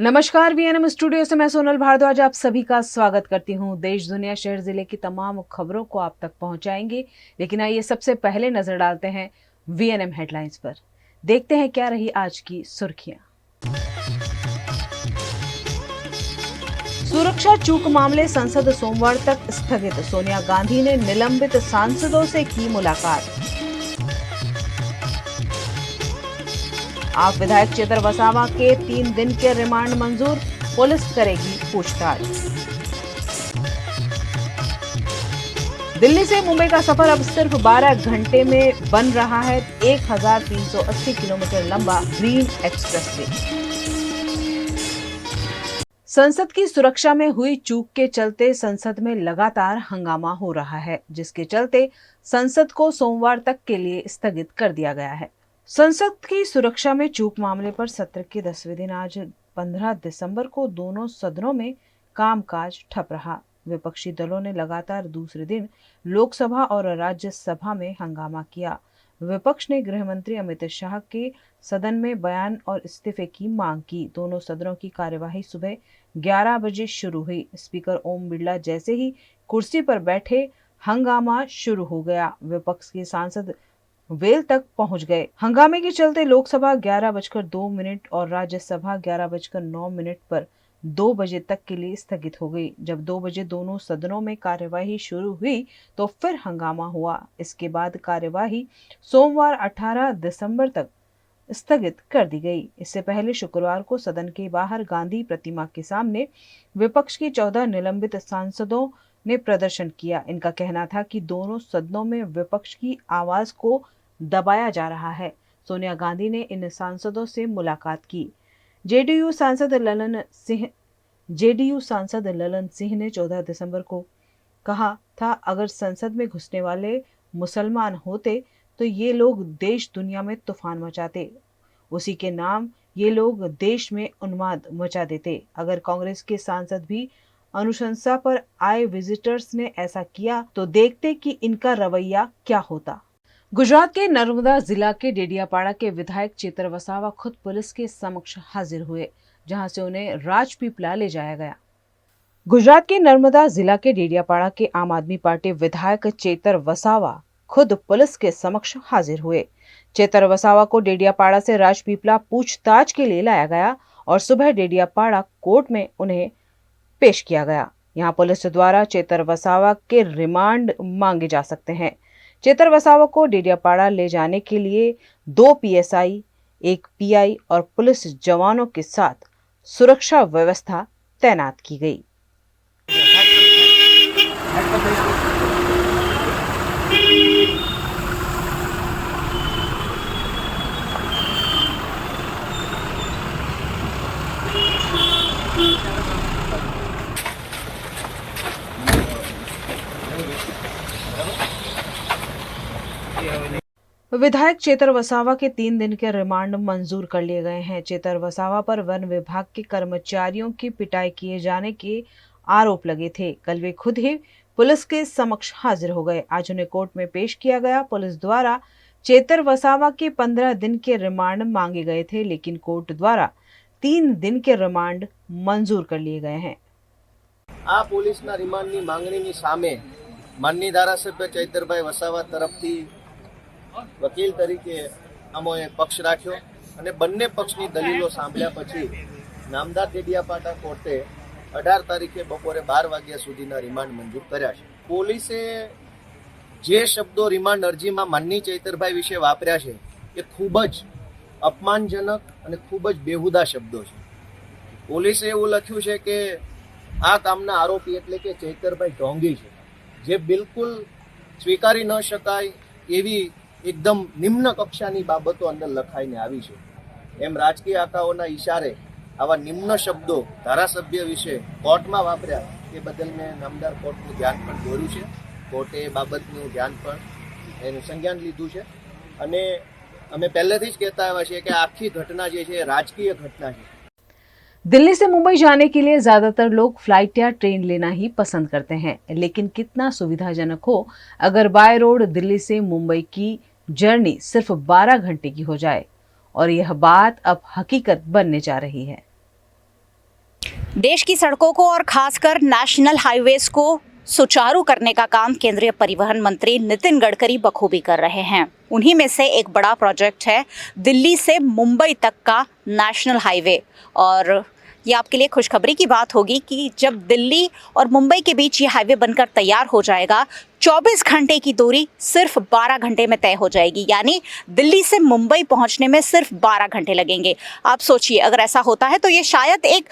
नमस्कार, VNM studio से मैं सोनल भारद्वाज आप सभी का स्वागत करती हूं। देश दुनिया शहर जिले की तमाम खबरों को आप तक पहुंचाएंगे, लेकिन आइए सबसे पहले नजर डालते हैं वीएनएम हेडलाइंस पर। देखते हैं क्या रही आज की सुर्खियां। सुरक्षा चूक मामले संसद सोमवार तक स्थगित, सोनिया गांधी ने निलंबित सांसदों से की मुलाकात। आप विधायक चेतर वसावा के 3 दिन के रिमांड मंजूर, पुलिस करेगी पूछताछ। दिल्ली से मुंबई का सफर अब सिर्फ 12 घंटे में बन रहा है 1380 किलोमीटर लंबा ग्रीन एक्सप्रेसवे। संसद की सुरक्षा में हुई चूक के चलते संसद में लगातार हंगामा हो रहा है, जिसके चलते संसद को सोमवार तक के लिए स्थगित कर दिया गया है। संसद की सुरक्षा में चूक मामले पर सत्र के 10वें दिन आज 15 दिसंबर को दोनों सदनों में कामकाज ठप रहा। विपक्षी दलों ने लगातार दूसरे दिन लोकसभा और राज्यसभा में हंगामा किया। विपक्ष ने गृह मंत्री अमित शाह के सदन में बयान और इस्तीफे की मांग की। दोनों सदनों की कार्यवाही सुबह 11 बजे शुरू हुई। स्पीकर ओम बिरला जैसे ही कुर्सी पर बैठे, हंगामा शुरू हो गया। विपक्ष के सांसद वेल तक पहुंच गए। हंगामे के चलते लोकसभा 11:02 और राज्यसभा 11:09 पर 2 बजे तक के लिए स्थगित हो गई। जब 2 बजे दोनों सदनों में कार्यवाही शुरू हुई तो फिर हंगामा हुआ। इसके बाद कार्यवाही सोमवार 18 दिसंबर तक स्थगित कर दी गई। इससे पहले शुक्रवार को सदन के बाहर गांधी प्रतिमा के सामने विपक्ष की 14 निलंबित सांसदों ने प्रदर्शन किया। इनका कहना था कि दोनों सदनों में विपक्ष की आवाज को दबाया जा रहा है। सोनिया गांधी ने इन सांसदों से मुलाकात की। जेडीयू सांसद ललन सिंह ने 14 दिसंबर को कहा था, अगर संसद में घुसने वाले मुसलमान होते तो ये लोग देश दुनिया में तूफान मचाते। उसी के नाम ये लोग देश में उन्माद मचा देते। अगर कांग्रेस के सांसद भी अनुशंसा पर आए विजिटर्स ने ऐसा किया तो देखते कि इनका रवैया क्या होता। गुजरात के नर्मदा जिला के डेडियापाड़ा के विधायक चेतर वसावा खुद पुलिस के समक्ष हाजिर हुए, जहां से उन्हें राजपीपला ले जाया गया। गुजरात के नर्मदा जिला के डेडियापाड़ा के आम आदमी पार्टी विधायक चेतर वसावा खुद पुलिस के समक्ष हाजिर हुए। चेतर वसावा को डेडियापाड़ा से राजपीपला पूछताछ के लिए लाया गया और सुबह डेडियापाड़ा कोर्ट में उन्हें पेश किया गया। यहाँ पुलिस द्वारा चेतर वसावा के रिमांड मांगे जा सकते हैं। चेतर वसावा को डेडियापाड़ा ले जाने के लिए 2 पीएसआई, 1 पीआई और पुलिस जवानों के साथ सुरक्षा व्यवस्था तैनात की गई। विधायक चेतर वसावा के 3 दिन के रिमांड मंजूर कर लिए गए हैं। चेतर वसावा पर वन विभाग के कर्मचारियों की पिटाई किए जाने के आरोप लगे थे। कल वे खुद ही पुलिस के समक्ष हाजिर हो गए। आज उन्हें कोर्ट में पेश किया गया। पुलिस द्वारा चेतर वसावा के 15 दिन के रिमांड मांगे गए थे, लेकिन कोर्ट द्वारा 3 दिन के रिमांड मंजूर कर लिए गए हैं। आ પોલીસના રિમાન્ડની માંગણીની સામે માનની ધારાસભ્ય ચૈતરભાઈ વસાવા તરફથી વકીલ તરીકે અમોએ પક્ષ રાખ્યો અને બંને પક્ષની દલીલો સાંભળ્યા પછી નામદાર ડેડિયાપાડા કોર્ટે 18 તારીખે બપોરે 12 વાગ્યા સુધીના રિમાન્ડ મંજૂર કર્યા છે। પોલીસે જે શબ્દો રિમાન્ડ અરજીમાં માનની ચૈતરભાઈ વિશે વાપર્યા છે એ ખૂબ જ અપમાનજનક અને ખૂબ જ બેહુદા શબ્દો છે। પોલીસે એવું લખ્યું છે કે આ કામના આરોપી એટલે કે ચૈતરભાઈ ઢોંગી છે, જે બિલકુલ સ્વીકારી ન શકાય એવી એકદમ નિમ્ન કક્ષાની બાબતો અંદર લખાઈને આવી છે। એમ રાજકીય આકાઓના ઈશારે આવા નિમ્ન શબ્દો ધારાસભ્ય વિશે કોર્ટમાં વાપર્યા એ બદલ મેં નામદાર કોર્ટનું ધ્યાન પણ દોર્યું છે। કોર્ટે એ બાબતનું ધ્યાન પણ એનું સંજ્ઞાન લીધું છે અને અમે પહેલેથી જ કહેતા આવ્યા છીએ કે આખી ઘટના જે છે એ રાજકીય ઘટના છે। दिल्ली से मुंबई जाने के लिए ज्यादातर लोग फ्लाइट या ट्रेन लेना ही पसंद करते हैं, लेकिन कितना सुविधाजनक हो अगर बाय रोड दिल्ली से मुंबई की जर्नी सिर्फ 12 घंटे की हो जाए। और यह बात अब हकीकत बनने जा रही है। देश की सड़कों को और खासकर नेशनल हाईवेज को सुचारू करने का काम केंद्रीय परिवहन मंत्री नितिन गडकरी बखूबी कर रहे हैं। उन्हीं में से एक बड़ा प्रोजेक्ट है दिल्ली से मुंबई तक का नेशनल हाईवे। और ये आपके लिए खुशखबरी की बात होगी कि जब दिल्ली और मुंबई के बीच ये हाईवे बनकर तैयार हो जाएगा, 24 घंटे की दूरी सिर्फ 12 घंटे में तय हो जाएगी। यानी दिल्ली से मुंबई पहुंचने में सिर्फ 12 घंटे लगेंगे। आप सोचिए, अगर ऐसा होता है तो ये शायद एक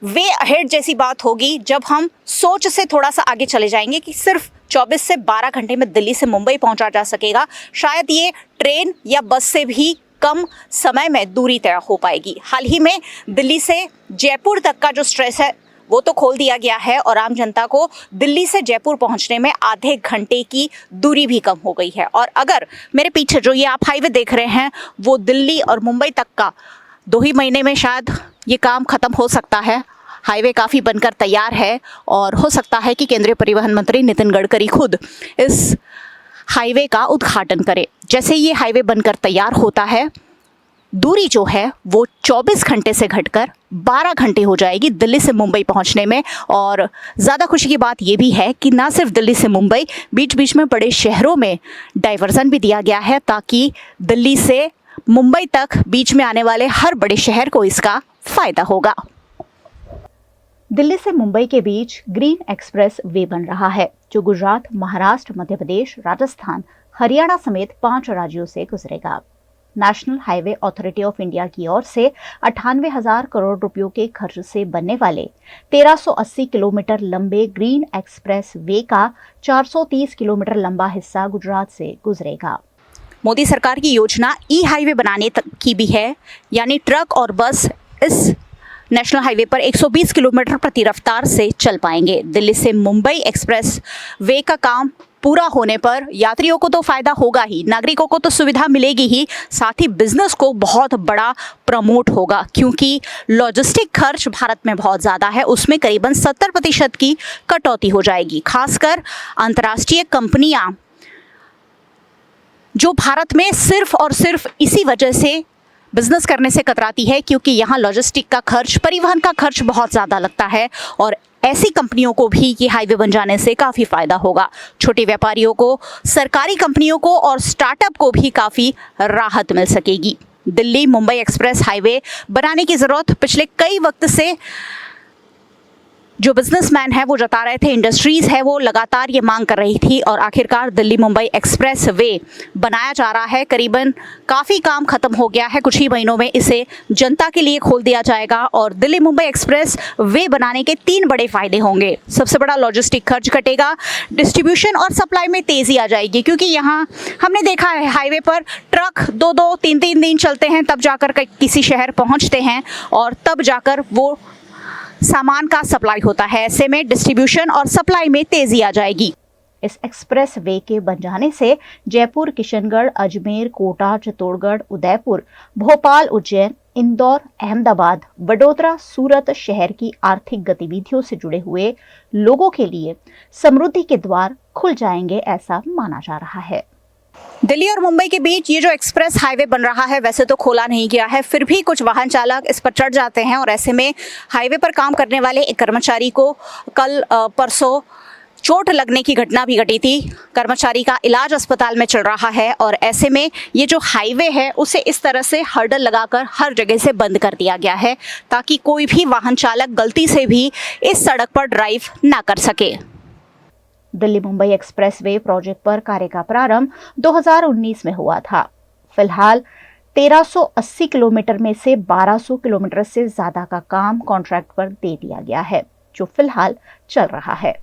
वे अहेड जैसी बात होगी, जब हम सोच से थोड़ा सा आगे चले जाएंगे कि सिर्फ 24 से 12 घंटे में दिल्ली से मुंबई पहुंचा जा सकेगा। शायद ये ट्रेन या बस से भी कम समय में दूरी तय हो पाएगी। हाल ही में दिल्ली से जयपुर तक का जो स्ट्रेच है वो तो खोल दिया गया है और आम जनता को दिल्ली से जयपुर पहुंचने में आधे घंटे की दूरी भी कम हो गई है। और अगर मेरे पीछे जो ये आप हाईवे देख रहे हैं वो दिल्ली और मुंबई तक का 2 ही महीने में शायद ये काम खत्म हो सकता है। हाईवे काफ़ी बनकर तैयार है और हो सकता है कि केंद्रीय परिवहन मंत्री नितिन गडकरी खुद इस हाईवे का उद्घाटन करे। जैसे ये हाईवे बनकर तैयार होता है, दूरी जो है वो 24 घंटे से घटकर 12 घंटे हो जाएगी दिल्ली से मुंबई पहुंचने में। और ज़्यादा खुशी की बात ये भी है कि ना सिर्फ दिल्ली से मुंबई, बीच बीच में बड़े शहरों में डाइवर्जन भी दिया गया है ताकि दिल्ली से मुंबई तक बीच में आने वाले हर बड़े शहर को इसका फ़ायदा होगा। दिल्ली से मुंबई के बीच ग्रीन एक्सप्रेस वे बन रहा है जो गुजरात, महाराष्ट्र, मध्य प्रदेश, राजस्थान, हरियाणा समेत 5 राज्यों से गुजरेगा। National highway authority of India की ओर से 98,000 करोड़ रुपयों के खर्च से बनने वाले 1380 किलोमीटर लंबे ग्रीन एक्सप्रेस वे का 430 किलोमीटर लंबा हिस्सा गुजरात से गुजरेगा। मोदी सरकार की योजना ई हाईवे बनाने तक की भी है, यानी ट्रक और बस इस नेशनल हाईवे पर 120 किलोमीटर प्रति रफ्तार से चल पाएंगे। दिल्ली से मुंबई एक्सप्रेस वे का काम पूरा होने पर यात्रियों को तो फायदा होगा ही, नागरिकों को तो सुविधा मिलेगी ही, साथ ही बिजनेस को बहुत बड़ा प्रमोट होगा क्योंकि लॉजिस्टिक खर्च भारत में बहुत ज़्यादा है, उसमें करीबन 70% की कटौती हो जाएगी। खासकर अंतर्राष्ट्रीय कंपनियां जो भारत में सिर्फ और सिर्फ इसी वजह से बिजनेस करने से कतराती है क्योंकि यहाँ लॉजिस्टिक का खर्च, परिवहन का खर्च बहुत ज़्यादा लगता है और ऐसी कंपनियों को भी ये हाईवे बन जाने से काफ़ी फ़ायदा होगा। छोटे व्यापारियों को, सरकारी कंपनियों को और स्टार्टअप को भी काफ़ी राहत मिल सकेगी। दिल्ली मुंबई एक्सप्रेस हाईवे बनाने की ज़रूरत पिछले कई वक्त से जो बिजनेसमैन है वो जता रहे थे, इंडस्ट्रीज़ है वो लगातार ये मांग कर रही थी और आखिरकार दिल्ली मुंबई एक्सप्रेस वे बनाया जा रहा है। करीबन काफ़ी काम खत्म हो गया है, कुछ ही महीनों में इसे जनता के लिए खोल दिया जाएगा और दिल्ली मुंबई एक्सप्रेस वे बनाने के 3 बड़े फायदे होंगे। सबसे बड़ा, लॉजिस्टिक खर्च घटेगा, डिस्ट्रीब्यूशन और सप्लाई में तेज़ी आ जाएगी क्योंकि यहाँ हमने देखा है हाईवे पर ट्रक 2-2, 3-3 दिन चलते हैं तब जाकर किसी शहर पहुँचते हैं और तब जाकर वो सामान का सप्लाई होता है। ऐसे में डिस्ट्रीब्यूशन और सप्लाई में तेजी आ जाएगी। इस एक्सप्रेस वे के बन जाने से जयपुर, किशनगढ़, अजमेर, कोटा, चित्तौड़गढ़, उदयपुर, भोपाल, उज्जैन, इंदौर, अहमदाबाद, वडोदरा, सूरत शहर की आर्थिक गतिविधियों से जुड़े हुए लोगों के लिए समृद्धि के द्वार खुल जाएंगे, ऐसा माना जा रहा है। दिल्ली और मुंबई के बीच ये जो एक्सप्रेस हाईवे बन रहा है वैसे तो खोला नहीं गया है, फिर भी कुछ वाहन चालक इस पर चढ़ जाते हैं और ऐसे में हाईवे पर काम करने वाले एक कर्मचारी को कल परसों चोट लगने की घटना भी घटी थी। कर्मचारी का इलाज अस्पताल में चल रहा है और ऐसे में ये जो हाईवे है उसे इस तरह से हर्डल लगाकर हर जगह से बंद कर दिया गया है ताकि कोई भी वाहन चालक गलती से भी इस सड़क पर ड्राइव ना कर सके। दिल्ली मुंबई एक्सप्रेसवे प्रोजेक्ट पर कार्य का प्रारंभ 2019 में हुआ था। फिलहाल 1380 किलोमीटर में से 1200 किलोमीटर से ज्यादा का काम कॉन्ट्रैक्ट पर दे दिया गया है जो फिलहाल चल रहा है।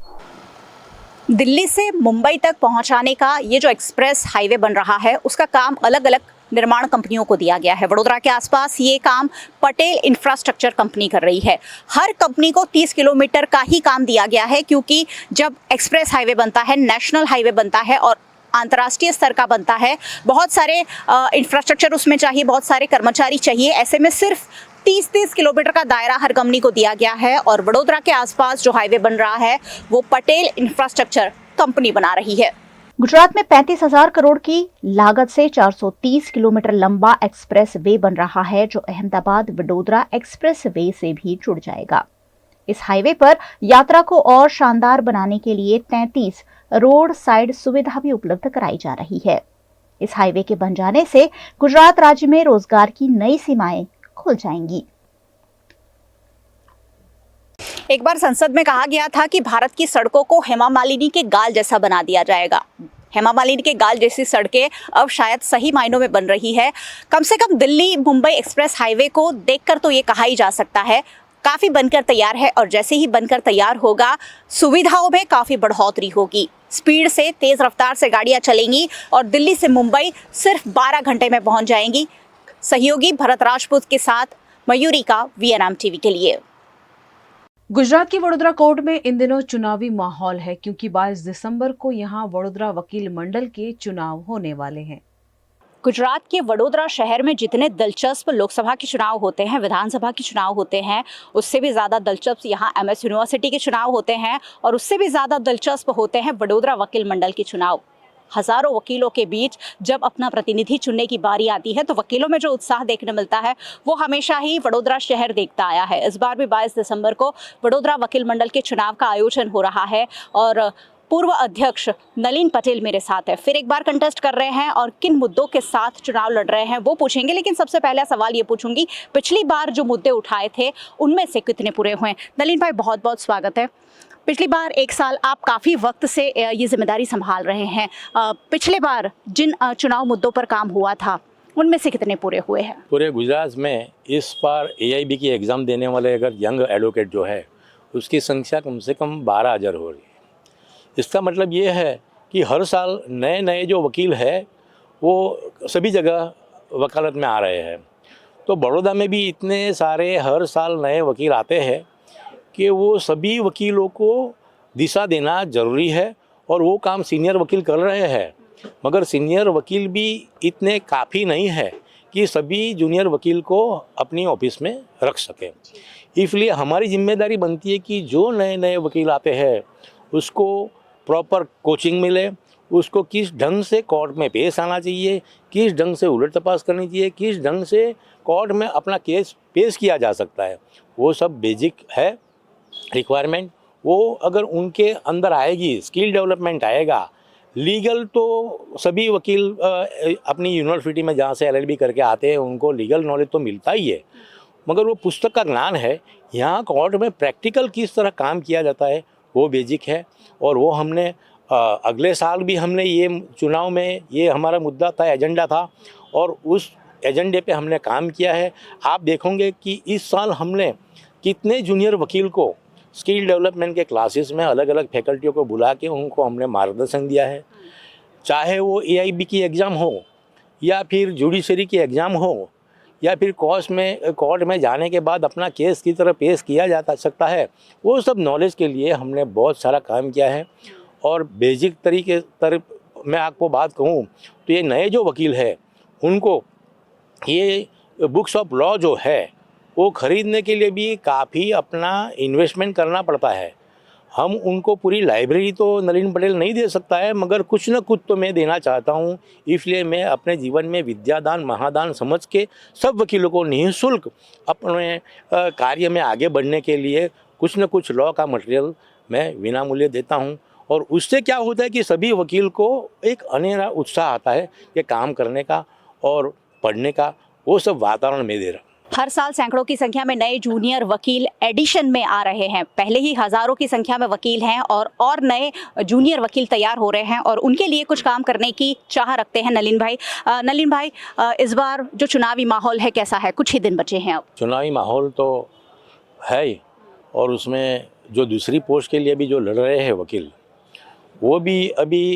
दिल्ली से मुंबई तक पहुंचाने का ये जो एक्सप्रेस हाईवे बन रहा है उसका काम अलग अलग निर्माण कंपनियों को दिया गया है। वडोदरा के आसपास ये काम पटेल इंफ्रास्ट्रक्चर कंपनी कर रही है। हर कंपनी को 30 किलोमीटर का ही काम दिया गया है क्योंकि जब एक्सप्रेस हाईवे बनता है, नेशनल हाईवे बनता है और अंतर्राष्ट्रीय स्तर का बनता है, बहुत सारे इंफ्रास्ट्रक्चर उसमें चाहिए, बहुत सारे कर्मचारी चाहिए। ऐसे में सिर्फ 30-30 किलोमीटर का दायरा हर कंपनी को दिया गया है और वडोदरा के आसपास जो हाईवे बन रहा है वो पटेल इंफ्रास्ट्रक्चर कंपनी बना रही है। गुजरात में 35,000 करोड़ की लागत से 430 किलोमीटर लंबा एक्सप्रेस वे बन रहा है, जो अहमदाबाद वडोदरा एक्सप्रेस वे से भी जुड़ जाएगा। इस हाईवे पर यात्रा को और शानदार बनाने के लिए 33 रोड साइड सुविधा भी उपलब्ध कराई जा रही है। इस हाईवे के बन जाने से गुजरात राज्य में रोजगार की नई सीमाएं खुल जाएंगी। एक बार संसद में कहा गया था कि भारत की सड़कों को हेमा मालिनी के गाल जैसा बना दिया जाएगा। हेमा मालिनी के गाल जैसी सड़कें अब शायद सही मायनों में बन रही है। कम से कम दिल्ली मुंबई एक्सप्रेस हाईवे को देखकर तो ये कहा ही जा सकता है काफ़ी बनकर तैयार है, और जैसे ही बनकर तैयार होगा सुविधाओं में काफ़ी बढ़ोतरी होगी। स्पीड से, तेज़ रफ्तार से गाड़ियाँ चलेंगी और दिल्ली से मुंबई सिर्फ 12 घंटे में पहुँच जाएंगी। सहयोगी भरत राजपूत के साथ मयूरी का VNM टीवी के लिए। गुजरात की वडोदरा कोर्ट में इन दिनों चुनावी माहौल है, क्योंकि 22 दिसंबर को यहां वडोदरा वकील मंडल के चुनाव होने वाले हैं। गुजरात के वडोदरा शहर में जितने दिलचस्प लोकसभा के चुनाव होते हैं, विधानसभा के चुनाव होते हैं, उससे भी ज़्यादा दिलचस्प यहाँ MS यूनिवर्सिटी के चुनाव होते हैं, और उससे भी ज़्यादा दिलचस्प होते हैं वडोदरा वकील मंडल के चुनाव। हजारों वकीलों के बीच जब अपना प्रतिनिधि चुनने की बारी आती है तो वकीलों में जो उत्साह देखने मिलता है वो हमेशा ही वडोदरा शहर देखता आया है। इस बार भी 22 दिसंबर को वडोदरा वकील मंडल के चुनाव का आयोजन हो रहा है, और पूर्व अध्यक्ष नलिन पटेल मेरे साथ है। फिर एक बार कंटेस्ट कर रहे हैं और किन मुद्दों के साथ चुनाव लड़ रहे हैं वो पूछेंगे, लेकिन सबसे पहला सवाल ये पूछूंगी, पिछली बार जो मुद्दे उठाए थे उनमें से कितने पूरे हुए? नलिन भाई, बहुत बहुत स्वागत है। पिछली बार 1 साल आप काफ़ी वक्त से ये जिम्मेदारी संभाल रहे हैं। पिछले बार जिन चुनाव मुद्दों पर काम हुआ था उनमें से कितने पूरे हुए हैं? पूरे गुजरात में इस बार AIB की एग्ज़ाम देने वाले अगर यंग एडवोकेट जो है उसकी संख्या कम से कम 12,000 हो रही है। इसका मतलब ये है कि हर साल नए नए जो वकील है वो सभी जगह वकालत में आ रहे हैं। तो बड़ौदा में भी इतने सारे हर साल नए वकील आते हैं कि वो सभी वकीलों को दिशा देना ज़रूरी है, और वो काम सीनियर वकील कर रहे हैं। मगर सीनियर वकील भी इतने काफ़ी नहीं है कि सभी जूनियर वकील को अपनी ऑफिस में रख सकें। इसलिए हमारी जिम्मेदारी बनती है कि जो नए नए वकील आते हैं उसको प्रॉपर कोचिंग मिले, उसको किस ढंग से कोर्ट में पेश आना चाहिए, किस ढंग से उलट तपास करनी चाहिए, किस ढंग से कोर्ट में अपना केस पेश किया जा सकता है, वो सब बेसिक है रिक्वायरमेंट। वो अगर उनके अंदर आएगी, स्किल डेवलपमेंट आएगा। लीगल तो सभी वकील अपनी यूनिवर्सिटी में जहाँ से LLB करके आते हैं उनको लीगल नॉलेज तो मिलता ही है, मगर वो पुस्तक का ज्ञान है। यहाँ कोर्ट में प्रैक्टिकल किस तरह काम किया जाता है वो बेसिक है, और वो हमने अगले साल भी हमने ये चुनाव में ये हमारा मुद्दा था, एजेंडा था, और उस एजेंडे पे हमने काम किया है। आप देखोगे कि इस साल हमने कितने जूनियर वकील को स्किल डेवलपमेंट के क्लासेस में अलग अलग फैकल्टियों को बुला के उनको हमने मार्गदर्शन दिया है। चाहे वो AIB की एग्ज़ाम हो, या फिर जुडिशरी की एग्ज़ाम हो, या फिर कोर्ट में जाने के बाद अपना केस की तरह पेश किया जा सकता है, वो सब नॉलेज के लिए हमने बहुत सारा काम किया है। और बेसिक तरीके मैं आपको बात कहूँ तो ये नए जो वकील हैं उनको ये बुक्स ऑफ लॉ जो है वो ख़रीदने के लिए भी काफ़ी अपना इन्वेस्टमेंट करना पड़ता है। हम उनको पूरी लाइब्रेरी तो नलिन पटेल नहीं दे सकता है, मगर कुछ न कुछ तो मैं देना चाहता हूँ। इसलिए मैं अपने जीवन में विद्यादान महादान समझ के सब वकीलों को निःशुल्क अपने कार्य में आगे बढ़ने के लिए कुछ न कुछ लॉ का मटेरियल मैं विनामूल्य देता हूँ। और उससे क्या होता है कि सभी वकील को एक अनेरा उत्साह आता है कि काम करने का और पढ़ने का, वो सब वातावरण में दे रहा। हर साल सैकड़ों की संख्या में नए जूनियर वकील एडिशन में आ रहे हैं। पहले ही हजारों की संख्या में वकील हैं और नए जूनियर वकील तैयार हो रहे हैं, और उनके लिए कुछ काम करने की चाह रखते हैं नलिन भाई। इस बार जो चुनावी माहौल है कैसा है? कुछ ही दिन बचे हैं अब। चुनावी माहौल तो है ही, और उसमें जो दूसरी पोस्ट के लिए भी जो लड़ रहे हैं वकील, वो भी अभी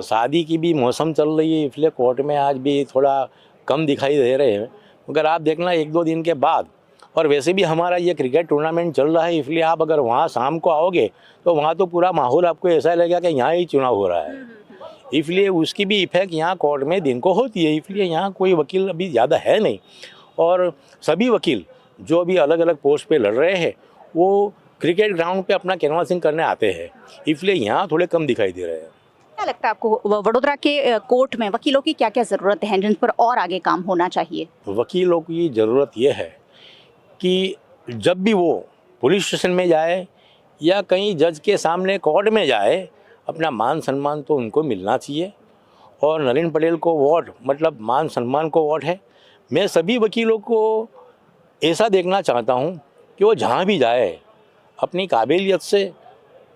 शादी की भी मौसम चल रही है, इसलिए कोर्ट में आज भी थोड़ा कम दिखाई दे रहे हैं। मगर आप देखना 1-2 दिन के बाद, और वैसे भी हमारा ये क्रिकेट टूर्नामेंट चल रहा है, इसलिए आप अगर वहाँ शाम को आओगे तो वहाँ तो पूरा माहौल आपको ऐसा लगेगा कि यहाँ ही चुनाव हो रहा है। इसलिए उसकी भी इफेक्ट यहाँ कोर्ट में दिन को होती है। इसलिए यहाँ कोई वकील अभी ज़्यादा है नहीं, और सभी वकील जो अभी अलग अलग पोस्ट पे लड़ रहे हैं वो क्रिकेट ग्राउंड पे अपना कैनवासिंग करने आते हैं, इसलिए यहाँ थोड़े कम दिखाई दे रहे हैं। क्या लगता है आपको वडोदरा के कोर्ट में वकीलों की क्या क्या ज़रूरत है जिन पर और आगे काम होना चाहिए? वकीलों की ज़रूरत ये है कि जब भी वो पुलिस स्टेशन में जाए या कहीं जज के सामने कोर्ट में जाए, अपना मान सम्मान तो उनको मिलना चाहिए। और नलिन पटेल को वोट मतलब मान सम्मान को वोट है। मैं सभी वकीलों को ऐसा देखना चाहता हूँ कि वो जहाँ भी जाए अपनी काबिलियत से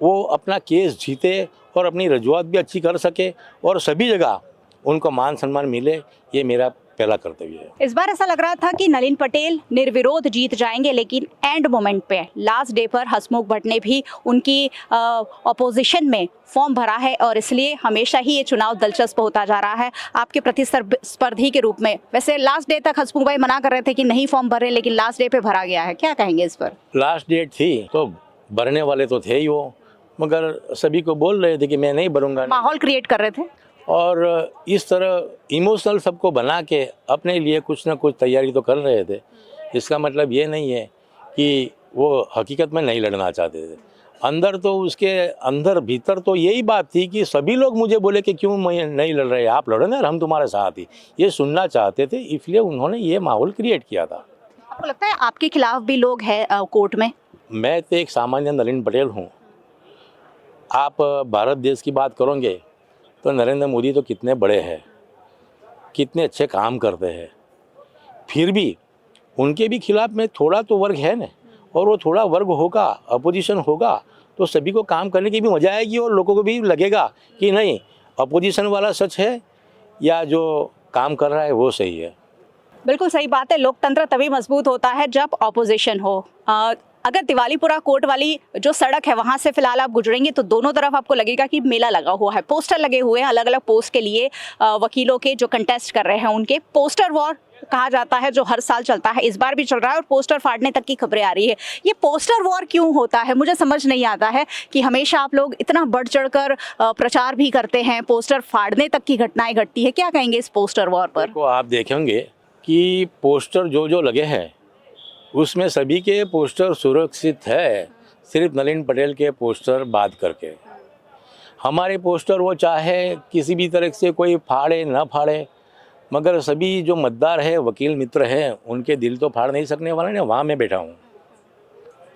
वो अपना केस जीते और अपनी रजूआत भी अच्छी कर सके और सभी जगह उनको मान सम्मान मिले, ये मेरा पहला कर्तव्य है। इस बार ऐसा लग रहा था कि नलिन पटेल निर्विरोध जीत जाएंगे, लेकिन एंड मोमेंट पे लास्ट डे पर हसमुख भट्ट ने भी उनकी अपोजिशन में फॉर्म भरा है और इसलिए हमेशा ही ये चुनाव दिलचस्प होता जा रहा है आपके प्रतिस्पर्धी के रूप में। वैसे लास्ट डे तक हसमुख भाई मना कर रहे थे कि नहीं फॉर्म भरे, लेकिन लास्ट डे पे भरा गया है, क्या कहेंगे इस पर? लास्ट डेट थी तो भरने वाले तो थे ही वो, मगर सभी को बोल रहे थे कि मैं नहीं भरूंगा, माहौल क्रिएट कर रहे थे और इस तरह इमोशनल सबको बना के अपने लिए कुछ ना कुछ तैयारी तो कर रहे थे। इसका मतलब ये नहीं है कि वो हकीकत में नहीं लड़ना चाहते थे। अंदर तो उसके अंदर भीतर तो यही बात थी कि सभी लोग मुझे बोले कि क्यों मैं नहीं लड़ रहे, आप लड़ो ना, हम तुम्हारे साथ ही, ये सुनना चाहते थे, इसलिए उन्होंने ये माहौल क्रिएट किया था। आपको लगता है आपके खिलाफ भी लोग हैं कोर्ट में? मैं तो एक सामान्य नलिन पटेल हूँ। आप भारत देश की बात करोगे तो नरेंद्र मोदी तो कितने बड़े हैं, कितने अच्छे काम करते हैं, फिर भी उनके भी खिलाफ में थोड़ा तो वर्ग है ना, और वो थोड़ा वर्ग होगा, अपोजिशन होगा, तो सभी को काम करने की भी मजा आएगी और लोगों को भी लगेगा कि नहीं अपोजिशन वाला सच है या जो काम कर रहा है वो सही है। बिल्कुल सही बात है। लोकतंत्र तभी मजबूत होता है जब ऑपोजिशन हो। अगर दिवालीपुरा कोर्ट वाली जो सड़क है वहाँ से फिलहाल आप गुजरेंगे तो दोनों तरफ आपको लगेगा कि मेला लगा हुआ है, पोस्टर लगे हुए हैं अलग अलग पोस्ट के लिए। वकीलों के जो कंटेस्ट कर रहे हैं उनके पोस्टर वॉर कहा जाता है जो हर साल चलता है, इस बार भी चल रहा है और पोस्टर फाड़ने तक की खबरें आ रही है। ये पोस्टर वॉर क्यों होता है, मुझे समझ नहीं आता है कि हमेशा आप लोग इतना बढ़ चढ़कर प्रचार भी करते हैं, पोस्टर फाड़ने तक की घटनाएं घटती है। क्या कहेंगे इस पोस्टर वॉर पर? तो आप देखेंगे कि पोस्टर जो लगे हैं उसमें सभी के पोस्टर सुरक्षित है, सिर्फ नलिन पटेल के पोस्टर बात करके। हमारे पोस्टर वो चाहे किसी भी तरह से कोई फाड़े ना फाड़े, मगर सभी जो मतदार है, वकील मित्र हैं, उनके दिल तो फाड़ नहीं सकने वाले ने। वहाँ मैं बैठा हूँ,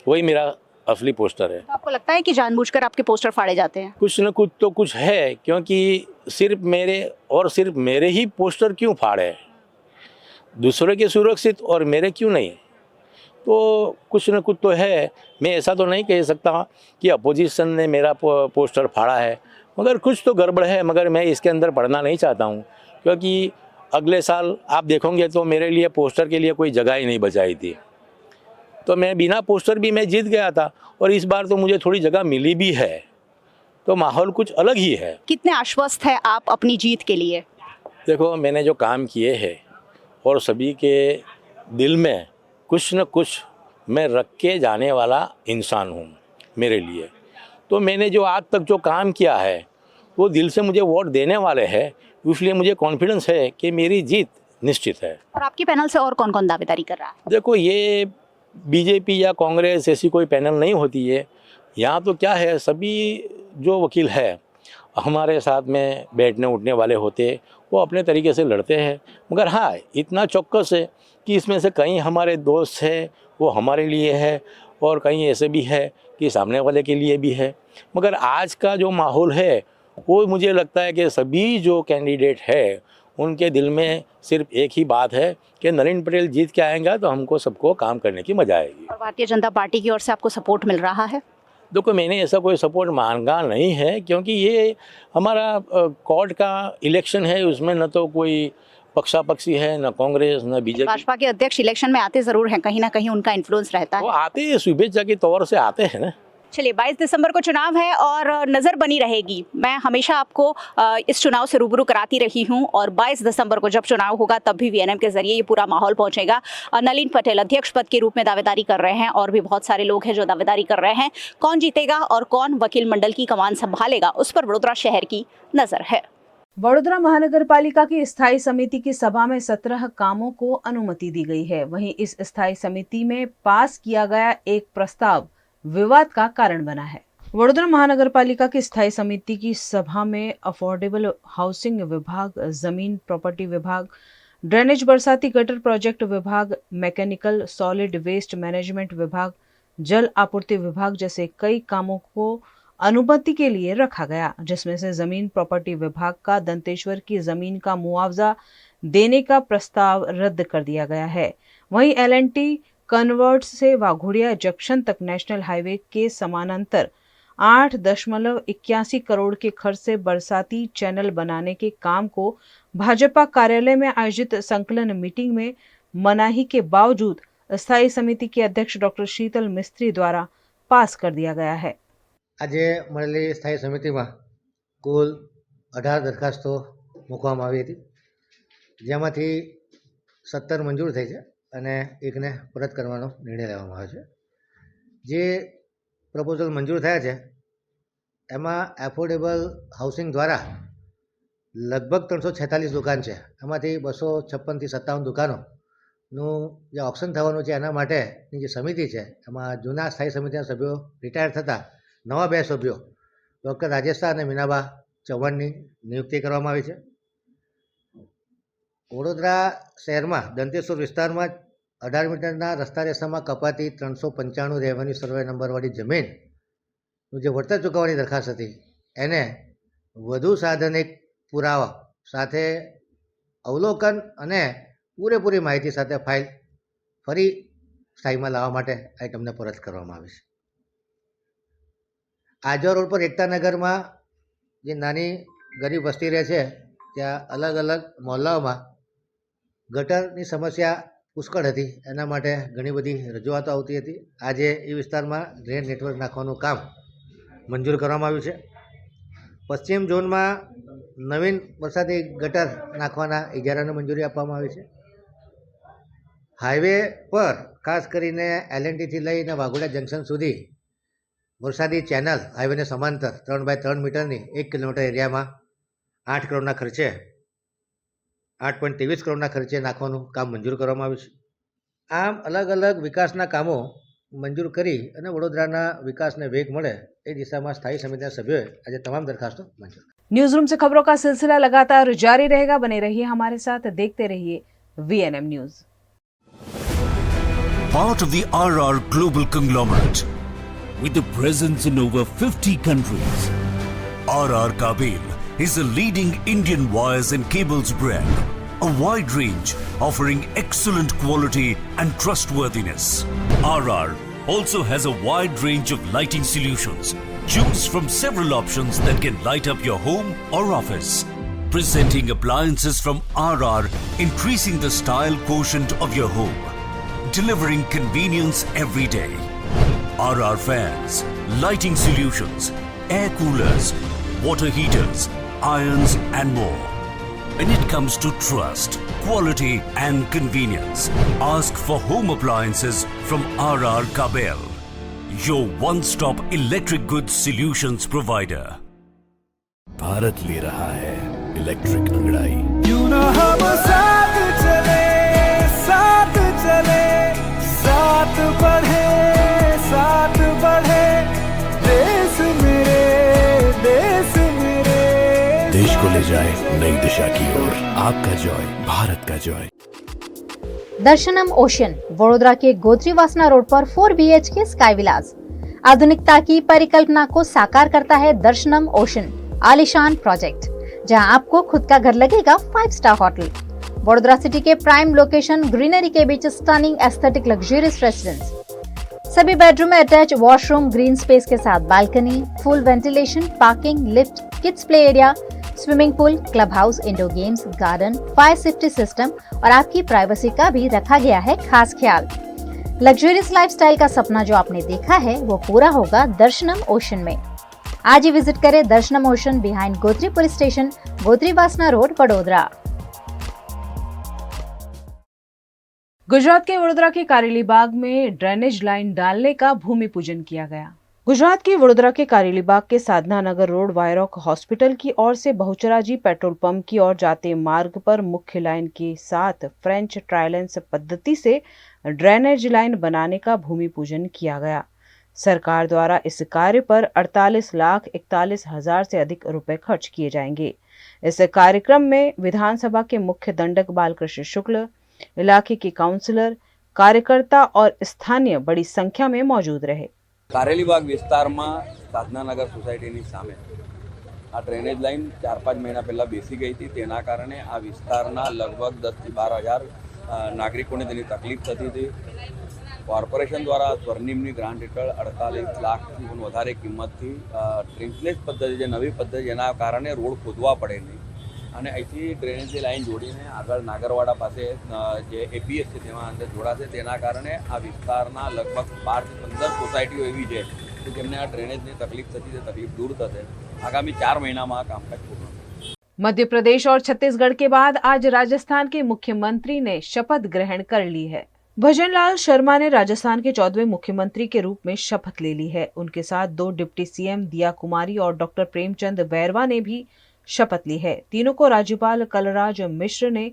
वही मेरा असली पोस्टर है। तो आपको लगता है कि जानबूझकर आपके पोस्टर फाड़े जाते हैं? कुछ न कुछ तो कुछ है, क्योंकि सिर्फ मेरे ही पोस्टर क्यों फाड़े, दूसरों के सुरक्षित और मेरे क्यों नहीं? तो कुछ न कुछ तो है। मैं ऐसा तो नहीं कह सकता कि अपोजिशन ने मेरा पोस्टर फाड़ा है, मगर कुछ तो गड़बड़ है, मगर मैं इसके अंदर पढ़ना नहीं चाहता हूँ, क्योंकि अगले साल आप देखोगे तो मेरे लिए पोस्टर के लिए कोई जगह ही नहीं बचाई थी, तो मैं बिना पोस्टर भी मैं जीत गया था, और इस बार तो मुझे थोड़ी जगह मिली भी है, तो माहौल कुछ अलग ही है। कितने आश्वस्त है आप अपनी जीत के लिए? देखो, मैंने जो काम किए हैं और सभी के दिल में कुछ न कुछ मैं रख के जाने वाला इंसान हूँ मेरे लिए। तो मैंने जो आज तक जो काम किया है वो दिल से मुझे वोट देने वाले हैं, इसलिए मुझे कॉन्फिडेंस है कि मेरी जीत निश्चित है। और आपकी पैनल से और कौन कौन दावेदारी कर रहा है? देखो, ये बीजेपी या कांग्रेस ऐसी कोई पैनल नहीं होती है। यहाँ तो क्या है, सभी जो वकील है हमारे साथ में बैठने उठने वाले होते, वो अपने तरीके से लड़ते हैं, मगर हाँ इतना चौकस है कि इसमें से कहीं हमारे दोस्त है वो हमारे लिए है, और कहीं ऐसे भी है कि सामने वाले के लिए भी है। मगर आज का जो माहौल है वो मुझे लगता है कि सभी जो कैंडिडेट है उनके दिल में सिर्फ एक ही बात है कि नलिन पटेल जीत के आएगा तो हमको सबको काम करने की मजा आएगी। और भारतीय जनता पार्टी की ओर से आपको सपोर्ट मिल रहा है? देखो, मैंने ऐसा कोई सपोर्ट मांगा नहीं है, क्योंकि ये हमारा कोर्ट का इलेक्शन है, उसमें न तो कोई पक्षापक्षी है, न कांग्रेस न बीजेपी। भाजपा के अध्यक्ष इलेक्शन में आते जरूर हैं, कहीं ना कहीं उनका इन्फ्लुएंस रहता है। वो आते हैं, शुभेच्छा के तौर से आते हैं ना। चलिए, 22 दिसंबर को चुनाव है और नज़र बनी रहेगी। मैं हमेशा आपको इस चुनाव से रूबरू कराती रही हूं, और 22 दिसंबर को जब चुनाव होगा तब भी वीएनएम के जरिए ये पूरा माहौल पहुंचेगा। नलिन पटेल अध्यक्ष पद के रूप में दावेदारी कर रहे हैं, और भी बहुत सारे लोग हैं जो दावेदारी कर रहे हैं। कौन जीतेगा और कौन वकील मंडल की कमान संभालेगा, उस पर वडोदरा शहर की नज़र है। वडोदरा महानगर पालिका की स्थायी समिति की सभा में 17 कामों को अनुमति दी गई है। वहीं इस स्थायी समिति में पास किया गया एक प्रस्ताव विवाद का कारण बना है। वडोदरा महानगर पालिका की स्थायी समिति की सभा में अफोर्डेबल हाउसिंग विभाग, जमीन प्रॉपर्टी विभाग, ड्रेनेज बरसाती गटर प्रोजेक्ट विभाग, मैकेनिकल सॉलिड वेस्ट मैनेजमेंट विभाग, जल आपूर्ति विभाग जैसे कई कामों को अनुमति के लिए रखा गया, जिसमें से जमीन प्रॉपर्टी विभाग का दंतेश्वर की जमीन का मुआवजा देने का प्रस्ताव रद्द कर दिया गया है। वहीं L&T कन्वर्ट से वाघोड़िया जंक्शन तक नेशनल हाईवे के समानांतर 8.81 करोड़ के खर्च से बरसाती चैनल बनाने के काम को भाजपा कार्यालय में आयोजित संकलन मीटिंग में मनाही के बावजूद स्थायी समिति के अध्यक्ष डॉक्टर शीतल मिस्त्री द्वारा पास कर दिया गया है। આજે મળેલી સ્થાયી સમિતિમાં કુલ 18 દરખાસ્તો મૂકવામાં આવી હતી, જેમાંથી 17 મંજૂર થઈ છે અને એકને પરત કરવાનો નિર્ણય લેવામાં આવ્યો છે। જે પ્રપોઝલ મંજૂર થયા છે એમાં એફોર્ડેબલ હાઉસિંગ દ્વારા લગભગ 346 દુકાન છે, એમાંથી 256 થી 57 દુકાનોનું જે ઓપ્શન થવાનું છે એના માટેની જે સમિતિ છે એમાં જૂના સ્થાયી સમિતિના સભ્યો રિટાયર થતાં નવા 2 સભ્યો ડૉક્ટર રાજેશા અને મીનાબા ચૌહાણની નિયુક્તિ કરવામાં આવી છે। વડોદરા શહેરમાં દંતેશ્વર વિસ્તારમાં 18 મીટરના રસ્તા રેસામાં કપાતી 395 રેવન્યુ સર્વે નંબરવાળી જમીનનું જે વળતર ચૂકવવાની દરખાસ્ત હતી એને વધુ સાધનિક પુરાવા સાથે અવલોકન અને પૂરેપૂરી માહિતી સાથે ફાઇલ ફરી સ્થાયીમાં લાવવા માટે આઇટમને પરત કરવામાં આવી છે। આજવા રોડ પર એકતા નગરમાં જે નાની ગરીબ વસ્તી રહે છે ત્યાં અલગ અલગ મહોલ્લાઓમાં ગટરની સમસ્યા પુષ્કળ હતી, એના માટે ઘણી બધી રજૂઆતો આવતી હતી। આજે એ વિસ્તારમાં ડ્રેન નેટવર્ક નાખવાનું કામ મંજૂર કરવામાં આવ્યું છે। પશ્ચિમ ઝોનમાં નવીન વરસાદી ગટર નાખવાના ઇજારાને મંજૂરી આપવામાં આવી છે। હાઈવે પર ખાસ કરીને L&T થી લઈને વાઘોડિયા જંકશન સુધી વરસાદી ચેનલ હાઈવેને સમાંતર 3x3 મીટરની 1 કિલોમીટર એરિયામાં 8 કરોડના ખર્ચે 8.23 કરોડના ખર્ચે નાખવાનું કામ મંજૂર કરવામાં આવ્યું છે। આમ અલગ અલગ વિકાસના કામો મંજૂર કરી અને વડોદરાના વિકાસને વેગ મળે એ દિશામાં સ્થાયી સમિતિના સભ્યોએ આજે તમામ દરખાસ્તો મંજૂર કરી। न्यूज रूम से खबरों का सिलसिला लगातार जारी रहेगा, बने रहिए हमारे साथ, देखते रहिए VNM news. Part of the RR Global Conglomerate with a presence in over 50 countries, RR Kabel is a leading Indian wires and cables brand, a wide range offering excellent quality and trustworthiness. RR also has a wide range of lighting solutions. Choose from several options that can light up your home or office. Presenting appliances from RR, increasing the style quotient of your home. Delivering convenience every day. RR fans, lighting solutions, air coolers, water heaters, irons and more. When it comes to trust, quality and convenience, ask for home appliances from RR Kabel, your one-stop electric goods solutions provider. Bharat ले रहा है electric अंगड़ाई। क्यों ना हम साथ चले, साथ चले, साथ बढ़े, साथ बढ़े, देश मेरे, देश मेरे। देश को ले जाए नई दिशा की ओर। आपका जॉय, भारत का जॉय। दर्शनम ओशन, वडोदरा के गोत्रीवासना रोड पर 4 BHK स्काई विलास। आधुनिकता की परिकल्पना को साकार करता है दर्शनम ओशन आलीशान प्रोजेक्ट, जहां आपको खुद का घर लगेगा 5 स्टार होटल। वडोदरा सिटी के प्राइम लोकेशन, ग्रीनरी के बीच स्टनिंग एस्थेटिक लग्जरियस रेसिडेंस। सभी बेडरूम में अटैच वॉशरूम, ग्रीन स्पेस के साथ balcony, full ventilation, parking, lift, kids play area, swimming pool, club house, indoor games, garden, fire safety system और आपकी privacy का भी रखा गया है खास ख्याल। लग्जरियस लाइफस्टाइल का सपना जो आपने देखा है वो पूरा होगा दर्शनम ओशन में। आज ही विजिट करें दर्शनम ocean behind Gotri police station, गोत्रीवासना road, Vadodara. Gujarat के वडोदरा के कारेली बाग में ड्रेनेज लाइन डालने का भूमि पूजन किया गया। गुजरात के वडोदरा के कारेली बाग के साधना नगर रोड वायरॉक हॉस्पिटल की ओर से बहुचराजी पेट्रोल पंप की ओर जाते मार्ग पर मुख्य लाइन के साथ फ्रेंच ट्रायलेंस पद्धति से ड्रेनेज लाइन बनाने का भूमि पूजन किया गया, सरकार द्वारा इस कार्य पर 48,41,000 से अधिक रुपए खर्च किए जाएंगे। इस कार्यक्रम में विधानसभा के मुख्य दंडक बालकृष्ण शुक्ल, इलाके के काउंसलर, कार्यकर्ता और स्थानीय बड़ी संख्या में मौजूद रहे। કારેલીબાગ વિસ્તારમાં સાધનાનગર સોસાયટીની સામે આ ડ્રેનેજ લાઇન 4-5 મહિના પહેલાં બેસી ગઈ હતી. તેના કારણે આ વિસ્તારના લગભગ 10,000 થી 12,000 નાગરિકોને તેની તકલીફ થતી હતી. કોર્પોરેશન દ્વારા સ્વર્ણિમની ગ્રાન્ટ હેઠળ 48 લાખથી પણ વધારે કિંમતથી ડ્રેનેજ પદ્ધતિ જે નવી પદ્ધતિ જેના કારણે રોડ ખોદવા પડે નહીં અને અહીંથી ડ્રેનેજની લાઇન જોડીને આગળ નાગરવાડા પાસે જે એપીએસ છે તેમાં અંદર જોડાશે. તેના કારણે આ વિસ્તારના લગભગ 12 થી 15 સોસાયટીઓ એવી છે કે જેમને આ ડ્રેનેજની તકલીફ થતી તે તકલીફ દૂર થશે. આગામી 4 મહિનામાં આ કામકાજ પૂર્ણ થશે. मध्य प्रदेश और छत्तीसगढ़ के बाद आज राजस्थान के मुख्यमंत्री ने शपथ ग्रहण कर ली है। भजनलाल शर्मा ने राजस्थान के 14वें मुख्यमंत्री के रूप में शपथ ले ली है। उनके साथ 2 डिप्टी सीएम दिया कुमारी और डॉक्टर प्रेमचंद बैरवा ने भी शपथ ली है। तीनों को राज्यपाल कलराज मिश्र ने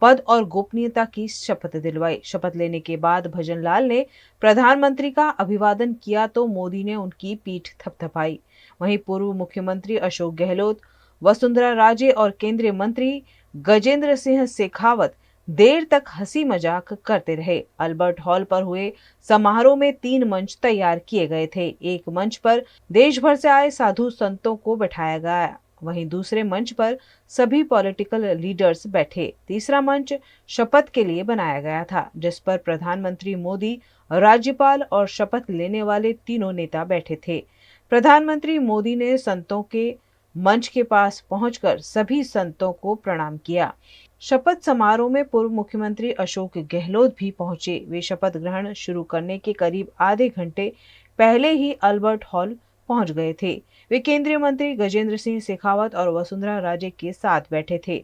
पद और गोपनीयता की शपथ दिलवाई। शपथ लेने के बाद भजनलाल ने प्रधानमंत्री का अभिवादन किया तो मोदी ने उनकी पीठ थपथपाई। वहीं पूर्व मुख्यमंत्री अशोक गहलोत, वसुंधरा राजे और केंद्रीय मंत्री गजेंद्र सिंह शेखावत देर तक हंसी मजाक करते रहे। अल्बर्ट हॉल पर हुए समारोह में 3 मंच तैयार किए गए थे। एक मंच पर देश भर से आए साधु संतों को बैठाया गया, वहीं दूसरे मंच पर सभी पॉलिटिकल लीडर्स बैठे। तीसरा मंच शपथ के लिए बनाया गया था, जिस पर प्रधानमंत्री मोदी, राज्यपाल और शपथ लेने वाले तीनों नेता बैठे थे। प्रधानमंत्री मोदी ने संतों के मंच के पास पहुंचकर सभी संतों को प्रणाम किया। शपथ समारोह में पूर्व मुख्यमंत्री अशोक गहलोत भी पहुंचे। वे शपथ ग्रहण शुरू करने के करीब आधे घंटे पहले ही अल्बर्ट हॉल पहुंच गए थे। वे केंद्रीय मंत्री गजेंद्र सिंह शेखावत और वसुंधरा राजे के साथ बैठे थे।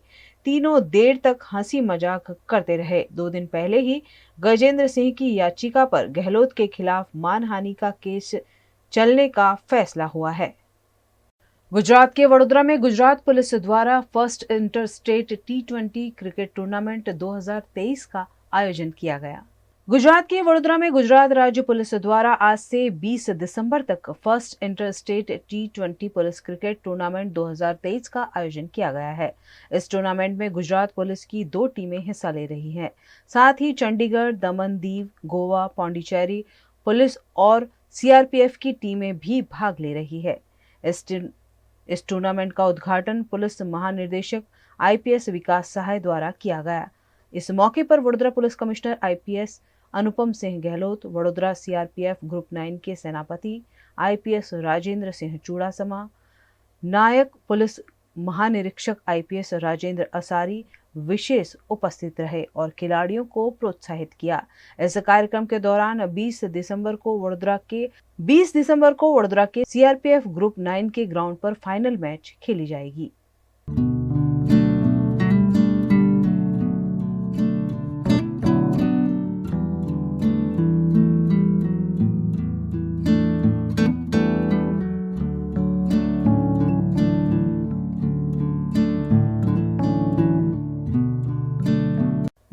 तीनों देर तक हंसी मजाक करते रहे। 2 दिन पहले ही गजेंद्र सिंह की याचिका पर गहलोत के खिलाफ मानहानि का केस चलने का फैसला हुआ है। गुजरात के वडोदरा में गुजरात पुलिस द्वारा first inter state T20 cricket tournament 2023 का आयोजन किया गया। गुजरात के वडोदरा में गुजरात राज्य पुलिस द्वारा आज से 20 दिसंबर तक first inter state T20 police cricket tournament 2023 का आयोजन किया गया है। इस टूर्नामेंट में गुजरात पुलिस की 2 टीमें हिस्सा ले रही हैं। साथ ही चंडीगढ़, दमन, दीव, गोवा, पौंडीचेरी पुलिस और CRPF की टीमें भी भाग ले रही है। इस टूर्नामेंट का उद्घाटन पुलिस महानिदेशक IPS विकास सहाय द्वारा किया गया। इस मौके पर Vadodara police commissioner IPS Anupam Singh Gehlot, Vadodara CRPF group 9 के सेनापति IPS राजेंद्र सिंह चूड़ासमा, नायक पुलिस महानिरीक्षक IPS राजेंद्र असारी विशेष उपस्थित रहे और खिलाड़ियों को प्रोत्साहित किया। इस कार्यक्रम के दौरान 20 दिसंबर को वडोदरा के CRPF ग्रुप 9 के ग्राउंड पर फाइनल मैच खेली जाएगी।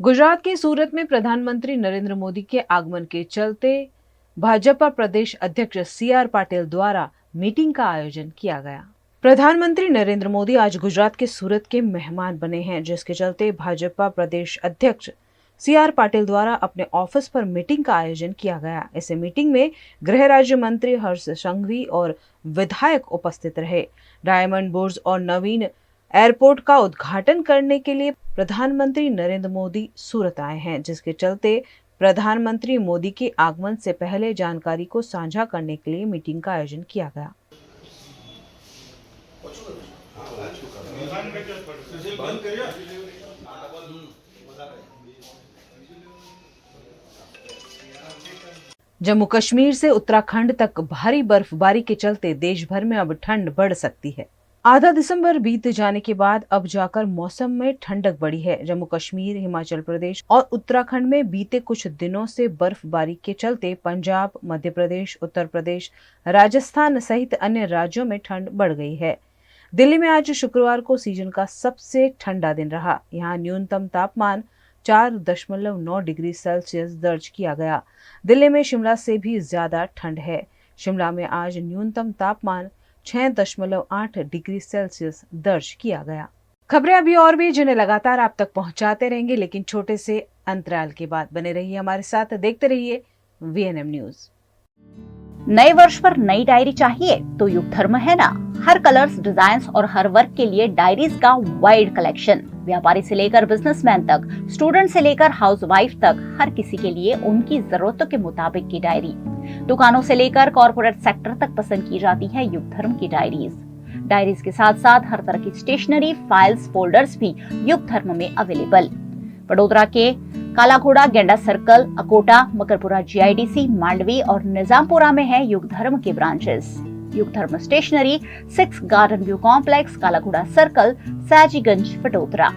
गुजरात के सूरत में प्रधानमंत्री नरेंद्र मोदी के आगमन के चलते भाजपा प्रदेश अध्यक्ष CR पाटिल द्वारा मीटिंग का आयोजन किया गया। प्रधानमंत्री नरेंद्र मोदी आज गुजरात के सूरत के मेहमान बने हैं, जिसके चलते भाजपा प्रदेश अध्यक्ष CR पाटिल द्वारा अपने ऑफिस पर मीटिंग का आयोजन किया गया। इस मीटिंग में गृह राज्य मंत्री हर्ष संघवी और विधायक उपस्थित रहे। डायमंड बुर्ज और नवीन एयरपोर्ट का उद्घाटन करने के लिए प्रधानमंत्री नरेंद्र मोदी सूरत आए हैं, जिसके चलते प्रधानमंत्री मोदी के आगमन से पहले जानकारी को साझा करने के लिए मीटिंग का आयोजन किया गया। जम्मू कश्मीर से उत्तराखंड तक भारी बर्फबारी के चलते देश भर में अब ठंड बढ़ सकती है। आधा दिसंबर बीत जाने के बाद अब जाकर मौसम में ठंडक बढ़ी है। जम्मू कश्मीर, हिमाचल प्रदेश और उत्तराखंड में बीते कुछ दिनों से बर्फबारी के चलते पंजाब, मध्य प्रदेश, उत्तर प्रदेश, राजस्थान सहित अन्य राज्यों में ठंड बढ़ गई है। दिल्ली में आज शुक्रवार को सीजन का सबसे ठंडा दिन रहा। यहाँ न्यूनतम तापमान 4.9 डिग्री सेल्सियस दर्ज किया गया। दिल्ली में शिमला से भी ज्यादा ठंड है। शिमला में आज न्यूनतम तापमान 6.8 डिग्री सेल्सियस दर्ज किया गया। खबरें अभी और भी जिन्हें लगातार आप तक पहुंचाते रहेंगे, लेकिन छोटे से अंतराल के बाद। बने रहिए हमारे साथ, देखते रहिए VNM न्यूज। नए वर्ष पर नई डायरी चाहिए तो युग धर्म है ना। हर कलर्स, डिजाइन्स और हर वर्क के लिए डायरीज का वाइड कलेक्शन। व्यापारी से लेकर बिजनेसमैन तक, स्टूडेंट से लेकर हाउसवाइफ तक, हर किसी के लिए उनकी जरूरतों के मुताबिक की डायरी। दुकानों से लेकर कॉर्पोरेट सेक्टर तक पसंद की जाती है युग धर्म की डायरीज के साथ साथ हर तरह की स्टेशनरी, फाइल्स, फोल्डर्स भी युग धर्म में अवेलेबल। वडोदरा के काला घोड़ा, गेंडा सर्कल, अकोटा, मकरपुरा GIDC, मांडवी और निजामपुरा में है युग धर्म के ब्रांचेस। युग धर्म स्टेशनरी 6 गार्डन व्यू कॉम्प्लेक्स, काला घोड़ा सर्कल, सयाजीगंज, वडोदरा।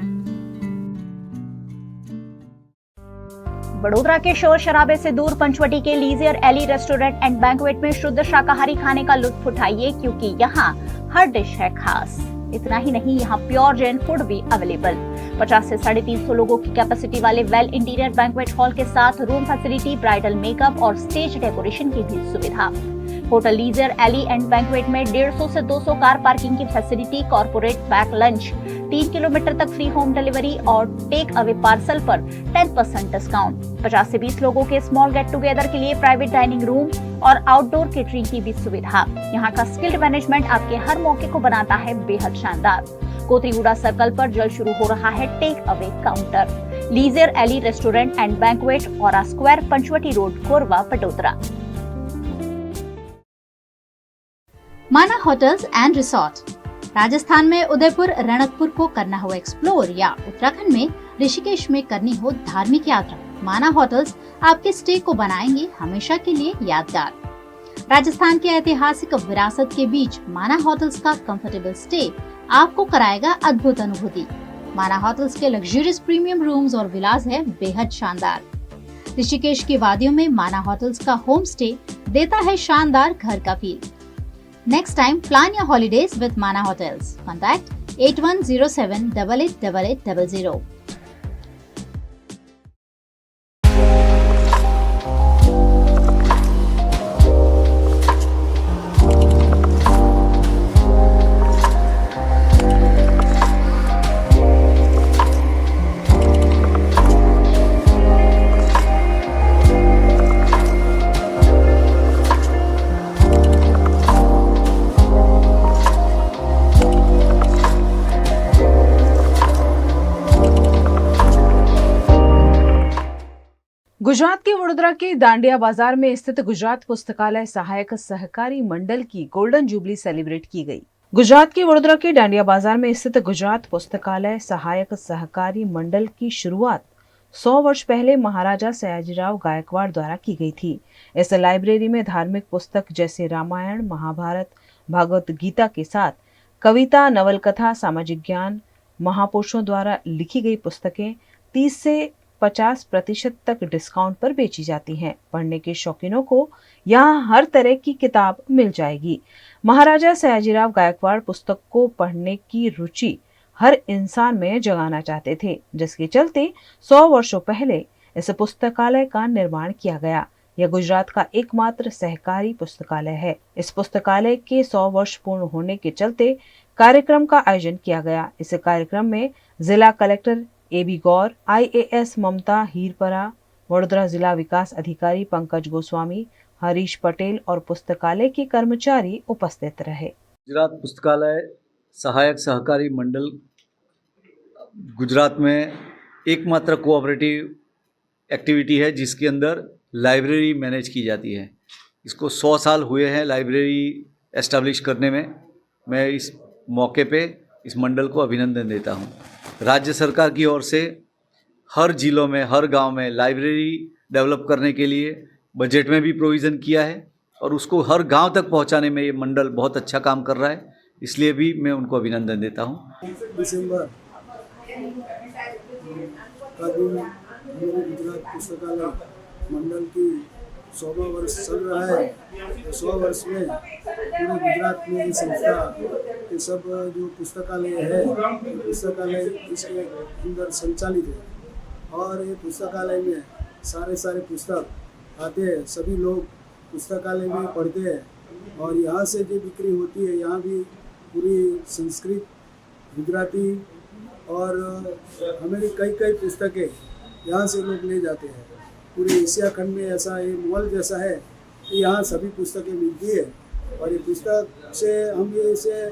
वडोदरा के शोर शराबे से दूर पंचवटी के लीजियर एली रेस्टोरेंट एंड बैंक्वेट में शुद्ध शाकाहारी खाने का लुत्फ उठाइए, क्योंकि यहाँ हर डिश है खास। इतना ही नहीं, यहाँ प्योर जैन फूड भी अवेलेबल। 50 से 350 लोगों की कैपेसिटी वाले वेल इंटीरियर बैंक्वेट हॉल के साथ रूम फैसिलिटी, ब्राइडल मेकअप और स्टेज डेकोरेशन की भी सुविधा। होटल लीजियर एली एंड बैंक्वेट में 150 से 200 कार पार्किंग की facility, corporate pack lunch, 3 kilometre तक फ्री होम डिलीवरी और टेक अवे पार्सल पर 10% डिस्काउंट। 50 से 20 लोगों के स्मॉल गेट टुगेदर के लिए प्राइवेट डाइनिंग रूम और आउटडोर केटरिंग की भी सुविधा। यहाँ का स्किल्ड मैनेजमेंट आपके हर मौके को बनाता है बेहद शानदार। कोतरीगुड़ा सर्कल पर जल्द शुरू हो रहा है टेक अवे काउंटर। लीजियर एली restaurant and banquet, aura square, Panchvati road, Korba, Vadodara. माना होटल्स एंड रिसोर्ट। राजस्थान में उदयपुर, रणकपुर को करना हो एक्सप्लोर या उत्तराखंड में ऋषिकेश में करनी हो धार्मिक यात्रा, माना होटल्स आपके स्टे को बनाएंगे हमेशा के लिए यादगार। राजस्थान के ऐतिहासिक विरासत के बीच माना होटल्स का कंफर्टेबल स्टे आपको कराएगा अद्भुत अनुभूति। माना होटल्स के लग्जरियस प्रीमियम रूम्स और विलास है बेहद शानदार। ऋषिकेश की वादियों में माना होटल्स का होम स्टे देता है शानदार घर का feel. Next time, plan your holidays with Mana Hotels. Contact 8107 888800. Gujarat के वडोदरा के दांडिया बाजार में स्थित गुजरात पुस्तकालय सहायक सहकारी मंडल की गोल्डन जुबली सेलिब्रेट की गई। गुजरात के वडोदरा के दांडिया बाजार में स्थित गुजरात पुस्तकालय सहायक सहकारी मंडल की शुरुआत 100 वर्ष पहले महाराजा सयाजीराव गायकवाड़ द्वारा की गई थी। इस लाइब्रेरी में धार्मिक पुस्तक जैसे रामायण, महाभारत, भागवत गीता के साथ कविता, नवलकथा, सामाजिक ज्ञान, महापुरुषों द्वारा लिखी गई पुस्तकें 30 से 50% तक डिस्काउंट पर बेची जाती हैं। पढ़ने के शौकीनों को यहाँ हर तरह की किताब मिल जाएगी। महाराजा सयाजीराव गायकवाड़ पुस्तक को पढ़ने की रुचि हर इंसान में जगाना चाहते थे, जिसके चलते 100 वर्षों पहले इस पुस्तकालय का निर्माण किया गया। यह गुजरात का एकमात्र सहकारी पुस्तकालय है। इस पुस्तकालय के 100 वर्ष पूर्ण होने के चलते कार्यक्रम का आयोजन किया गया। इस कार्यक्रम में जिला कलेक्टर AB गौर, IAS ममता हीरपरा, वडोदरा जिला विकास अधिकारी पंकज गोस्वामी, हरीश पटेल और पुस्तकालय के कर्मचारी उपस्थित रहे। गुजरात पुस्तकालय सहायक सहकारी मंडल गुजरात में एकमात्र कोऑपरेटिव एक्टिविटी है जिसके अंदर लाइब्रेरी मैनेज की जाती है। इसको 100 साल हुए हैं लाइब्रेरी एस्टैब्लिश करने में। मैं इस मौके पे इस मंडल को अभिनंदन देता हूँ। राज्य सरकार की ओर से हर जिलों में, हर गांव में लाइब्रेरी डेवलप करने के लिए बजट में भी प्रोविज़न किया है और उसको हर गांव तक पहुंचाने में ये मंडल बहुत अच्छा काम कर रहा है, इसलिए भी मैं उनको अभिनंदन देता हूं। दिसंबर का दिन मेरे गुजरात पुस्तकालय मंडल की 100वां वर्ष चल रहा है। 100 वर्ष में पूरे गुजरात में ये संस्था के सब जो पुस्तकालय है, पुस्तकालय इसके अंदर संचालित है और ये पुस्तकालय में सारे पुस्तक आते हैं। सभी लोग पुस्तकालय में पढ़ते हैं और यहाँ से जो बिक्री होती है यहाँ भी पूरी संस्कृत, गुजराती और हमारी कई कई पुस्तकें यहाँ से लोग ले जाते हैं। पूरे एशिया खंड में ऐसा ये मॉल जैसा है कि यहाँ सभी पुस्तकें मिलती है और ये पुस्तक से हम ये इसे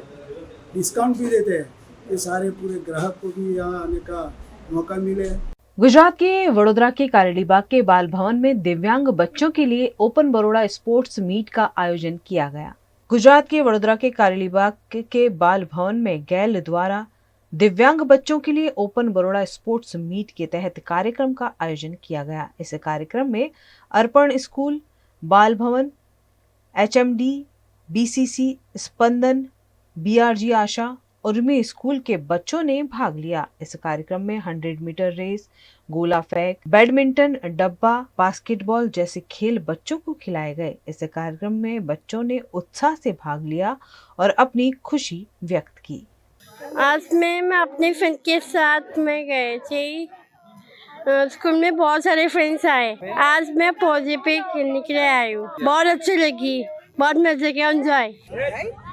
डिस्काउंट भी देते हैं कि सारे पूरे ग्राहक को भी यहाँ आने का मौका मिले। गुजरात के वडोदरा के कारेलीबाग के बाल भवन में दिव्यांग बच्चों के लिए ओपन बड़ौदा स्पोर्ट्स मीट का आयोजन किया गया। गुजरात के वडोदरा के कारेलीबाग के बाल भवन में गैल द्वारा दिव्यांग बच्चों के लिए ओपन बड़ौदा स्पोर्ट्स मीट के तहत कार्यक्रम का आयोजन किया गया। इस कार्यक्रम में अर्पण स्कूल, बाल भवन, HMD, BCC, स्पंदन, BRG आशा, उर्मी स्कूल के बच्चों ने भाग लिया। इस कार्यक्रम में 100 मीटर रेस, गोला फेंक, बैडमिंटन, डब्बा, बास्केटबॉल जैसे खेल बच्चों को खिलाए गए। इस कार्यक्रम में बच्चों ने उत्साह से भाग लिया और अपनी खुशी व्यक्त की। आज मैं अपने फ्रेंड के साथ में गए थे। स्कूल में बहुत सारे फ्रेंड्स आए। आज मैं पौधे पे खेलने के लिए आई हूँ। बहुत अच्छी लगी, बहुत मजा किया, एंजॉय।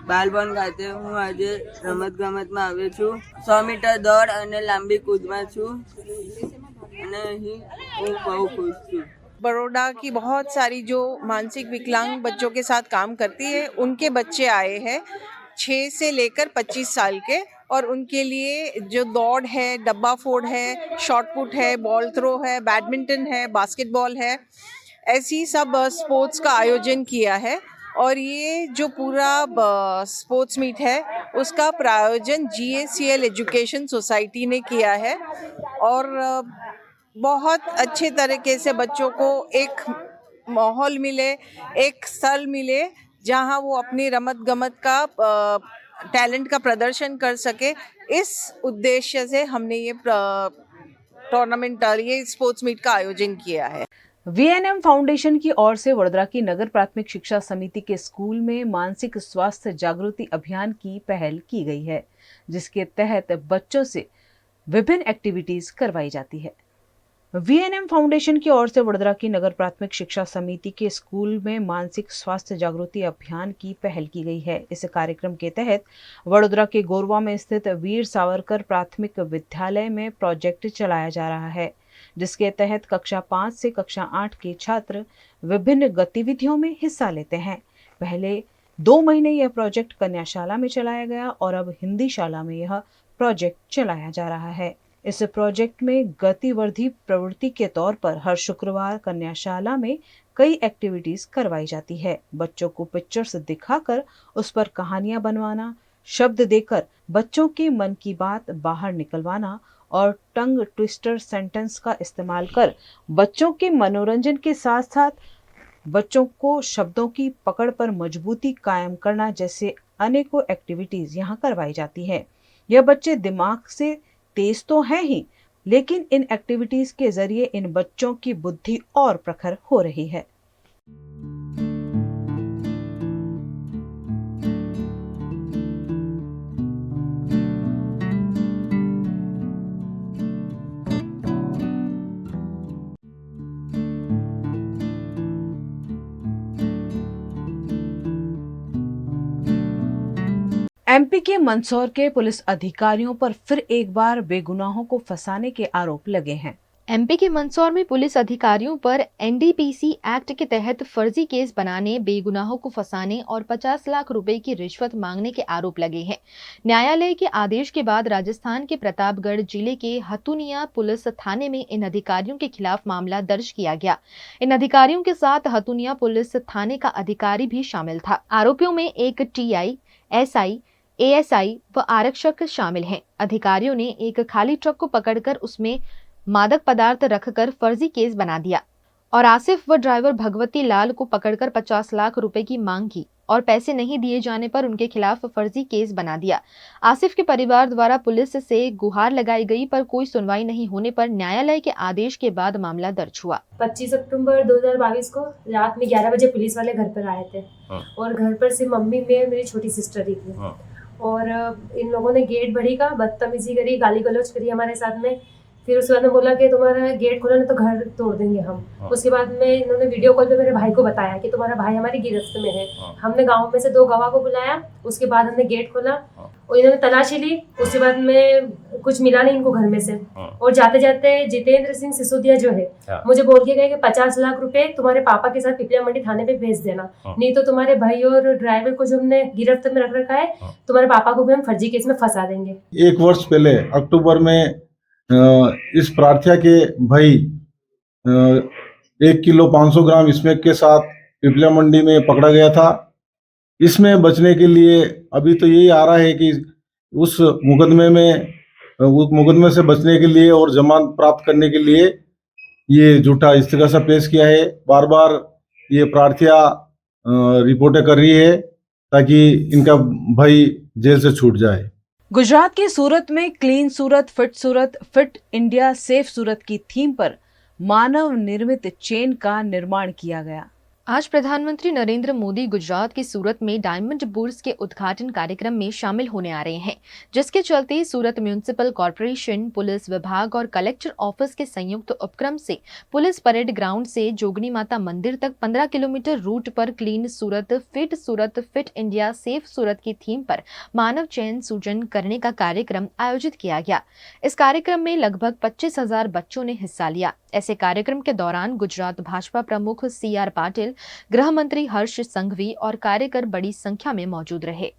બાલબન ખાતે હું આજે રમતગમતમાં આવ્યો છું। 100 મીટર દોડ અને લાંબી કૂદમાં છું અને અહીં હું બહુ ખુશ છું। बड़ौदा की बहुत सारी जो मानसिक विकलांग बच्चों के साथ काम करती है उनके बच्चे आए हैं 6 से लेकर 25 साल के, और उनके लिए जो दौड़ है, डब्बा फोड़ है, शॉट पुट है, बॉल थ्रो है, बैडमिंटन है, बास्केटबॉल है, ऐसी सब स्पोर्ट्स का आयोजन किया है। और ये जो पूरा स्पोर्ट्स मीट है उसका प्रायोजन GACL एजुकेशन सोसाइटी ने किया है और बहुत अच्छे तरीके से बच्चों को एक माहौल मिले, एक स्थल मिले जहां वो अपनी रमत गमत का टैलेंट का प्रदर्शन कर सके। इस उद्देश्य से हमने ये टूर्नामेंट, ये स्पोर्ट्स मीट का आयोजन किया है। VNM फाउंडेशन की ओर से वडोदरा की नगर प्राथमिक शिक्षा समिति के स्कूल में मानसिक स्वास्थ्य जागृति अभियान की पहल की गई है, जिसके तहत बच्चों से विभिन्न एक्टिविटीज करवाई जाती है। VNM फाउंडेशन की ओर से वडोदरा की नगर प्राथमिक शिक्षा समिति के स्कूल में मानसिक स्वास्थ्य जागृति अभियान की पहल की गई है। इस कार्यक्रम के तहत वडोदरा के गोरवा में स्थित वीर सावरकर प्राथमिक विद्यालय में प्रोजेक्ट चलाया जा रहा है, जिसके तहत कक्षा 5 से कक्षा 8 के छात्र विभिन्न गतिविधियों में हिस्सा लेते हैं। पहले 2 महीने यह प्रोजेक्ट कन्याशाला में चलाया गया और अब हिंदी शाला में यह प्रोजेक्ट चलाया जा रहा है। इस प्रोजेक्ट में गतिवर्धी प्रवृत्ति के तौर पर हर शुक्रवार कन्याशाला में कई एक्टिविटीज करवाई जाती है। बच्चों को पिक्चर्स दिखाकर उस पर कहानियां बनवाना, शब्द देकर बच्चों के मन की बात बाहर निकलवाना और टंग ट्विस्टर सेंटेंस का इस्तेमाल कर बच्चों के मनोरंजन के साथ साथ बच्चों को शब्दों की पकड़ पर मजबूती कायम करना जैसे अनेकों एक्टिविटीज यहाँ करवाई जाती है। यह बच्चे दिमाग से तेज तो हैं ही, लेकिन इन एक्टिविटीज के जरिए इन बच्चों की बुद्धि और प्रखर हो रही है। MP के मंदसौर के पुलिस अधिकारियों पर फिर एक बार बेगुनाहों को फंसाने के आरोप लगे हैं। MP के मंदसौर में पुलिस अधिकारियों पर NDPC एक्ट के तहत फर्जी केस बनाने, बेगुनाहों को फंसाने और 50 लाख रुपए की रिश्वत मांगने के आरोप लगे हैं। न्यायालय के आदेश के बाद राजस्थान के प्रतापगढ़ जिले के हथुनिया पुलिस थाने में इन अधिकारियों के खिलाफ मामला दर्ज किया गया। इन अधिकारियों के साथ हथुनिया पुलिस थाने का अधिकारी भी शामिल था। आरोपियों में एक TI, SI, ASI व आरक्षक शामिल हैं। अधिकारियों ने एक खाली ट्रक को पकड़कर उसमें मादक पदार्थ रखकर फर्जी केस बना दिया और आसिफ व ड्राइवर भगवती लाल को पकड़कर 50 लाख रुपए की मांग की और पैसे नहीं दिए जाने पर उनके खिलाफ फर्जी केस बना दिया। आसिफ के परिवार द्वारा पुलिस से गुहार लगाई गई पर कोई सुनवाई नहीं होने पर न्यायालय के आदेश के बाद मामला दर्ज हुआ। 25 अक्टूबर 2022 को रात में 11 बजे पुलिस वाले घर पर आए थे और घर पर से मम्मी, मैं, मेरी छोटी सिस्टर ही थी और इन लोगों ने गेट भरी का बदतमीजी करी, गाली गलौज करी हमारे साथ में। फिर उसके बाद में बोला कि तुम्हारा गेट खोला नहीं तो घर तोड़ देंगे हम। उसके बाद में इन्होंने वीडियो कॉल पे मेरे भाई को बताया कि तुम्हारा भाई हमारी गिरफ्त में है। हमने गांव में से 2 गवाह को बुलाया, उसके बाद हमने गेट खोला और इन्होंने तलाशी ली। उसके बाद में कुछ मिला नहीं इनको घर में से। और जाते जाते जितेंद्र सिंह सिसोदिया जो है मुझे बोल के गए कि 50 लाख रुपए तुम्हारे पापा के साथ पिपलिया मंडी थाने पे भेज देना, नहीं तो तुम्हारे भाई और ड्राइवर को जो हमने गिरफ्त में रख रखा है तुम्हारे पापा को भी हम फर्जी केस में फंसा देंगे। 1 वर्ष पहले अक्टूबर में इस प्रार्थना के भाई 1 किलो 500 ग्राम स्मैक के साथ पिपलिया मंडी में पकड़ा गया था। इसमें बचने के लिए अभी तो यही आ रहा है कि उस मुकदमे से बचने के लिए और जमानत प्राप्त करने के लिए ये झूठा इस्तीगासा पेश किया है। बार बार ये प्रार्थना रिपोर्टें कर रही है ताकि इनका भाई जेल से छूट जाए। गुजरात के सूरत में क्लीन सूरत, फिट इंडिया, सेफ सूरत की थीम पर मानव निर्मित चेन का निर्माण किया गया। आज प्रधानमंत्री नरेंद्र मोदी गुजरात के सूरत में डायमंड बुर्स के उद्घाटन कार्यक्रम में शामिल होने आ रहे हैं, जिसके चलते सूरत म्युनिसिपल कॉर्पोरेशन, पुलिस विभाग और कलेक्टर ऑफिस के संयुक्त उपक्रम से पुलिस परेड ग्राउंड से जोगनी माता मंदिर तक 15 किलोमीटर रूट पर क्लीन सूरत, फिट इंडिया, सेफ सूरत की थीम पर मानव चैन सूजन करने का कार्यक्रम आयोजित किया गया। इस कार्यक्रम में लगभग 25,000 बच्चों ने हिस्सा लिया। ऐसे कार्यक्रम के दौरान गुजरात भाजपा प्रमुख CR पाटिल, गृह मंत्री हर्ष संघवी और कार्यकर बड़ी संख्या में मौजूद रहे।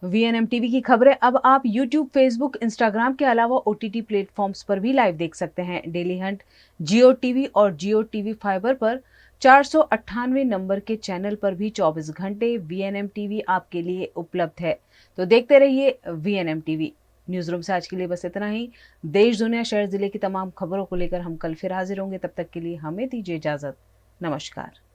VNM टीवी की खबरें अब आप YouTube, Facebook, Instagram के अलावा OTT प्लेटफॉर्म्स पर भी लाइव देख सकते हैं। डेली हंट, Jio TV और Jio TV फाइबर पर 498 नंबर के चैनल पर भी 24 घंटे VNM टीवी आपके लिए उपलब्ध है। तो देखते रहिए VNM टीवी। न्यूज रूम से आज के लिए बस इतना ही। देश, दुनिया, शहर, जिले की तमाम खबरों को लेकर हम कल फिर हाजिर होंगे। तब तक के लिए हमें दीजिए इजाजत। नमस्कार।